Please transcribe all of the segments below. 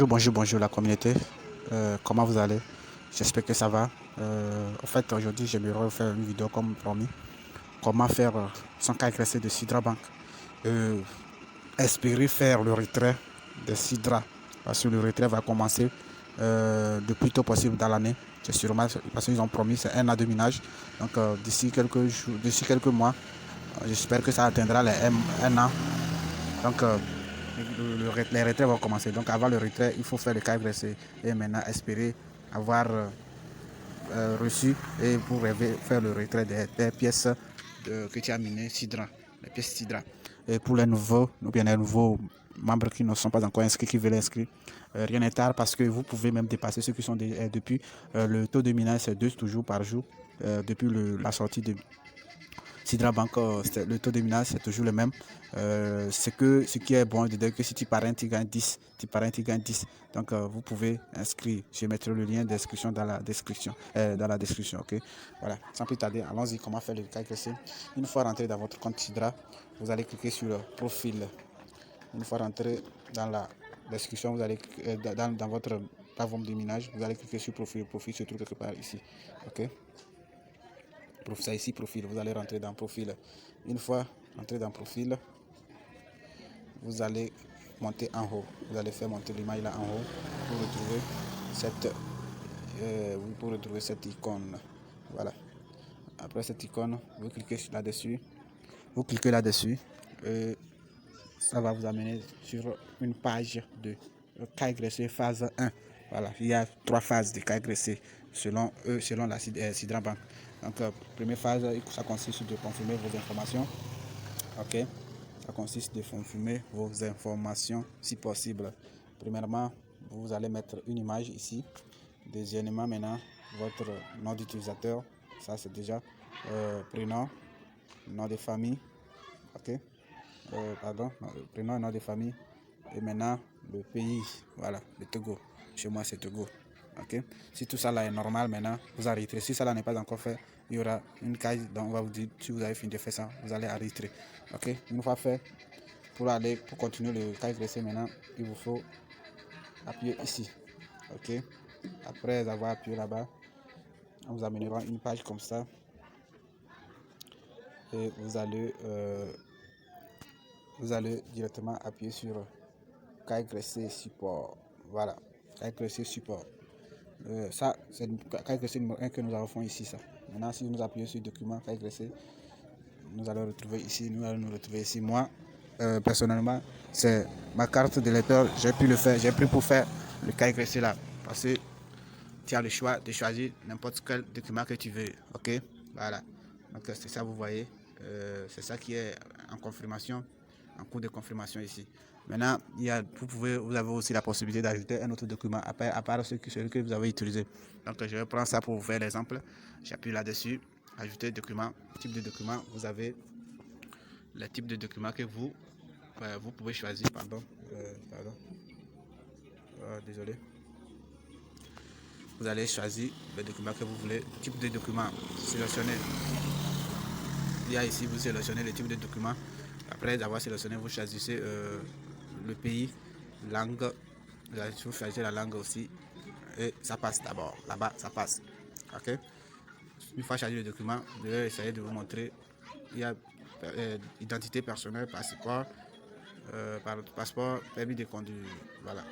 Bonjour la communauté. Comment vous allez? J'espère que ça va. En fait, aujourd'hui, j'aimerais faire une vidéo comme promis. Comment faire son cas agressé de Sidra Bank. Euh, Espérer faire le retrait de Sidra. Parce que le retrait va commencer le plus tôt possible dans l'année. C'est sûrement parce qu'ils ont promis, c'est un an de minage. Donc d'ici quelques jours, d'ici quelques mois, j'espère que ça atteindra un an. Donc, les retraits vont commencer. Donc, avant le retrait, il faut faire le KFC et maintenant espérer avoir reçu et pour faire le retrait des pièces que tu as minées Sidra, les pièces Sidra. Et pour les nouveaux, ou bien les nouveaux membres qui ne sont pas encore inscrits, qui veulent inscrire, rien n'est tard parce que vous pouvez même dépasser ceux qui sont depuis le taux de minage, c'est 2 toujours par jour depuis la sortie de Sidra Bank, le taux de minage, c'est toujours le même. Ce qui est bon, c'est que si tu parraines, tu gagnes 10. Tu parraines, tu gagnes 10. Donc, vous pouvez inscrire. Je mettrai le lien d'inscription dans la description. Ok. Voilà. Sans plus tarder, allons-y. Comment faire le calcul. Une fois rentré dans votre compte Sidra, vous allez cliquer sur le profil. Une fois rentré dans la description, vous allez dans votre plateforme de minage, vous allez cliquer sur profil. Le profil se trouve quelque part ici. Ok. Ça ici profil, vous allez rentrer dans profil. Une fois rentré dans profil, vous allez monter en haut, vous allez faire monter l'image là en haut pour retrouver cette icône. Voilà, après cette icône, vous cliquez là-dessus, et ça va vous amener sur une page de KYC phase 1. Voilà, il y a 3 phases de KYC selon la Sidra Bank. Donc, première phase, ça consiste de confirmer vos informations. Ok, ça consiste de confirmer vos informations si possible. Premièrement, vous allez mettre une image ici. Deuxièmement, maintenant, votre nom d'utilisateur. Ça, c'est déjà prénom, nom de famille. Ok, prénom et nom de famille. Et maintenant, le pays, voilà, le Togo. Chez moi, c'est Togo. Ok. Si tout ça là est normal, maintenant, vous arrêtez. Si ça là n'est pas encore fait, il y aura une case dont on va vous dire si vous avez fini de faire ça, vous allez arrêter. Ok. Une fois fait, pour continuer le cas dressé maintenant, il vous faut appuyer ici. Ok. Après avoir appuyé là-bas, on vous amènera une page comme ça. Et vous allez directement appuyer sur KYC support. Voilà, KYC support. Ça, c'est le KYC numéro 1 que nous avons fait ici. Ça. Maintenant, si nous appuyons sur document KYC, nous allons retrouver ici. Nous allons nous retrouver ici. Moi, personnellement, c'est ma carte de lecteur. J'ai pu le faire. J'ai pris pour faire le KYC là. Parce que tu as le choix de choisir n'importe quel document que tu veux. Ok, voilà. Donc, c'est ça, vous voyez. C'est ça qui est en confirmation, en cours de confirmation ici. Maintenant, vous avez aussi la possibilité d'ajouter un autre document à part celui que vous avez utilisé. Donc, je vais prendre ça pour vous faire l'exemple. J'appuie là-dessus, ajouter document, type de document. Vous avez le type de document que vous pouvez choisir. Désolé. Vous allez choisir le document que vous voulez, type de document, sélectionnez. Il y a ici, vous sélectionnez le type de document. Après avoir sélectionné, vous choisissez le pays, langue, vous choisissez la langue aussi. Et ça passe d'abord, là-bas ça passe. Ok. Une fois choisi le document, je vais essayer de vous montrer. Il y a identité personnelle, passeport, permis de conduire. Voilà.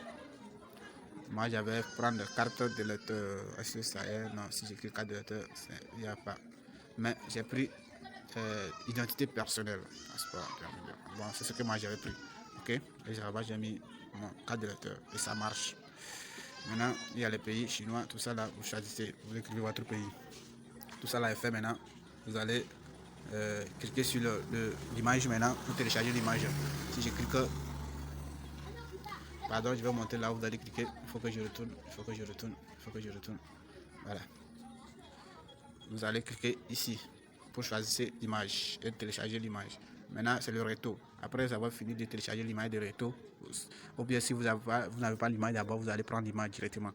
Moi, j'avais prendre carte de lecteur. Est-ce que ça est? Non, si j'écris carte de lecteur, il n'y a pas. Mais j'ai pris identité personnelle. Bon, c'est ce que moi j'avais pris. Ok? Et j'ai mis mon carte de lecteur. Et ça marche. Maintenant, il y a les pays chinois. Tout ça là, vous choisissez. Vous écrivez votre pays. Tout ça là est fait maintenant. Vous allez cliquer sur l'image maintenant pour télécharger l'image. Si je clique. Pardon, je vais monter là où vous allez cliquer. Il faut que je retourne. Voilà. Vous allez cliquer ici pour choisir l'image et télécharger l'image. Maintenant, c'est le retour. Après avoir fini de télécharger l'image de retour, ou bien si vous n'avez pas l'image d'abord, vous allez prendre l'image directement.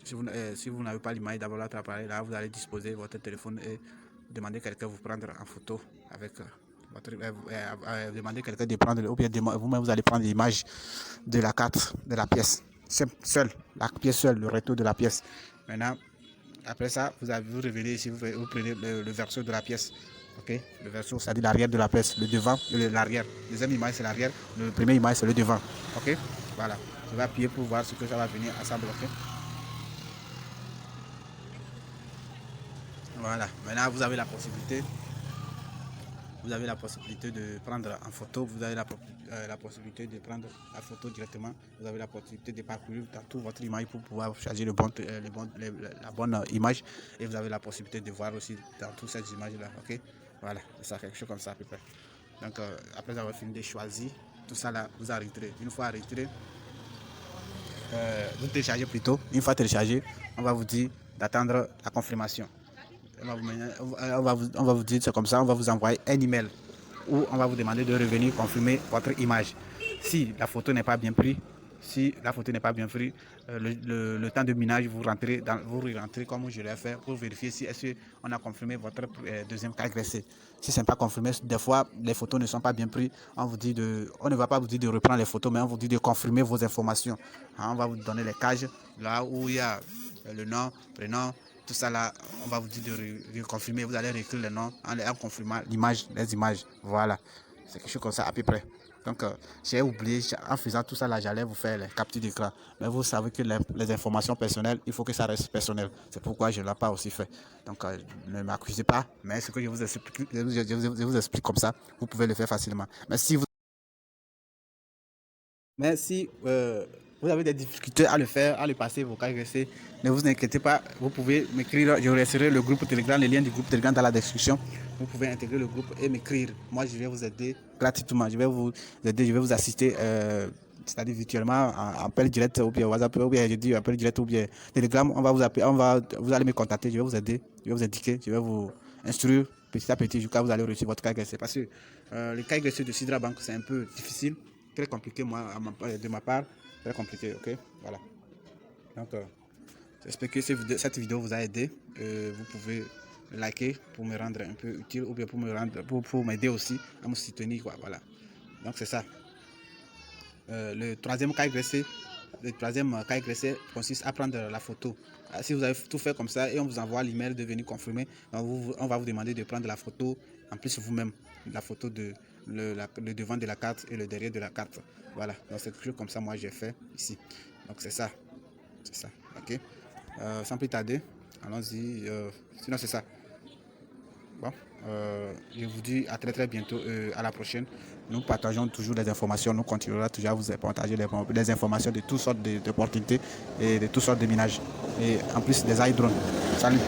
Si vous n'avez pas l'image d'abord, là, vous allez disposer votre téléphone et demander à quelqu'un de vous prendre en photo avec demandez quelqu'un de prendre, ou bien vous-même vous allez prendre l'image de la carte, de la pièce. Seule, la pièce seule, le retour de la pièce. Maintenant, après ça, vous revenez ici, vous prenez le verso de la pièce. Ok, le verso, c'est-à-dire l'arrière de la pièce, le devant et l'arrière. Deuxième image, c'est l'arrière. Le premier image, c'est le devant. Ok, voilà. Je vais appuyer pour voir ce que ça va venir ensemble. Ok. Voilà. Maintenant, vous avez la possibilité. Vous avez la possibilité de prendre en photo. Vous avez la possibilité de prendre la photo directement. Vous avez la possibilité de parcourir dans toute votre image pour pouvoir charger la bonne image. Et vous avez la possibilité de voir aussi dans toutes ces images-là. Ok. Voilà, c'est ça, quelque chose comme ça à peu près. Donc, après avoir fini de choisir, tout ça là, vous arrêterez. Une fois arrêté, vous téléchargez plutôt. Une fois téléchargé, on va vous dire d'attendre la confirmation. On va vous dire, c'est comme ça, on va vous envoyer un email où on va vous demander de revenir confirmer votre image. Si la photo n'est pas bien prise, le temps de minage, vous rentrez comme je l'ai fait pour vérifier si on a confirmé votre deuxième cas agressé. Si ce n'est pas confirmé, des fois les photos ne sont pas bien prises. On ne va pas vous dire de reprendre les photos, mais on vous dit de confirmer vos informations. On va vous donner les cages là où il y a le nom, prénom, tout ça là, on va vous dire de confirmer. Vous allez réécrire le nom en confirmant l'image, les images. Voilà, c'est quelque chose comme ça à peu près. Donc, j'ai oublié, en faisant tout ça là, j'allais vous faire les captures d'écran. Mais vous savez que les informations personnelles, il faut que ça reste personnel. C'est pourquoi je ne l'ai pas aussi fait. Donc, ne m'accusez pas, mais ce que je vous explique, je vous explique comme ça, vous pouvez le faire facilement. Mais si vous avez des difficultés à le faire, à le passer, vos cas agressés, ne vous inquiétez pas, vous pouvez m'écrire, je laisserai le groupe Telegram, le lien du groupe Telegram dans la description. Vous pouvez intégrer le groupe et m'écrire. Moi, je vais vous aider gratuitement, je vais vous aider, je vais vous assister, c'est-à-dire virtuellement, en appel direct, ou bien WhatsApp, ou bien je dis appel direct, ou bien Telegram, on va vous appeler, vous allez me contacter, je vais vous aider, je vais vous indiquer, je vais vous instruire petit à petit jusqu'à vous allez réussir votre cas agressé. Parce que le cas agressé de Sidra Bank, c'est un peu difficile. Très compliqué, de ma part, très compliqué, ok, voilà. Donc, j'espère que cette vidéo vous a aidé. Vous pouvez liker pour me rendre un peu utile ou bien pour m'aider aussi à me soutenir, quoi, voilà. Donc, c'est ça. Le troisième cas agressé consiste à prendre la photo. Si vous avez tout fait comme ça et on vous envoie l'email de venir confirmer, on va vous demander de prendre la photo en plus vous-même, la photo de le devant de la carte et le derrière de la carte. Voilà, donc c'est toujours comme ça moi j'ai fait ici. Donc c'est ça, ok. Sans plus tarder, allons-y. Sinon c'est ça. Bon, je vous dis à très bientôt, à la prochaine. Nous partageons toujours des informations, nous continuerons toujours à vous partager des informations de toutes sortes d'opportunités et de toutes sortes de ménages. Et en plus des iDrones. Salut!